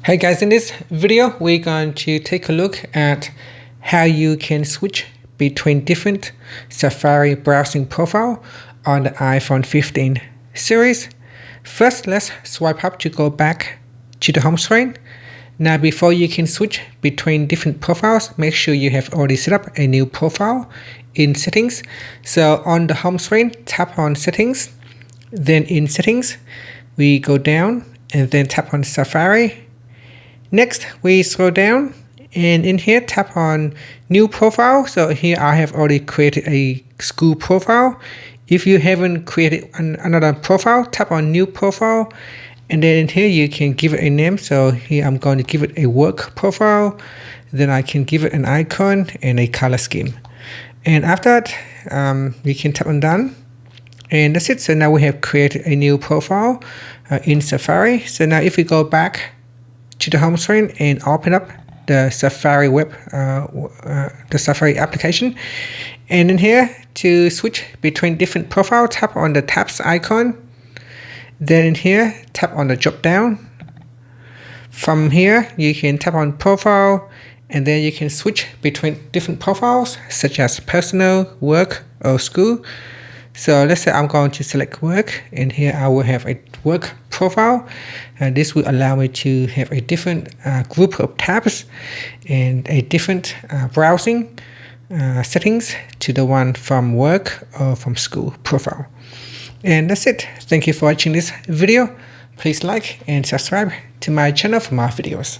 Hey guys, in this video we're going to take a look at how you can switch between different Safari browsing profile on the iPhone 15 series. First, let's swipe up to go back to the home screen. Now before you can switch between different profiles, make sure you have already set up a new profile in settings. So on the home screen, tap on settings, then in settings we go down and then tap on Safari. Next, we scroll down and in here tap on new profile. So here I have already created a school profile. If you haven't created another profile, tap on new profile, and then in here you can give it a name. So here I'm going to give it a work profile. Then I can give it an icon and a color scheme. And after that, we can tap on done. And that's it. So now we have created a new profile in Safari. So now if we go back to the home screen and open up the Safari web, the Safari application, and in here to switch between different profiles, tap on the tabs icon. Then in here tap on the drop down. From here you can tap on profile, and then you can switch between different profiles such as personal, work, or school. So let's say I'm going to select work, and here I will have a work profile, and this will allow me to have a different group of tabs and a different browsing settings to the one from work or from school profile. And that's it. Thank you for watching this video. Please like and subscribe to my channel for more videos.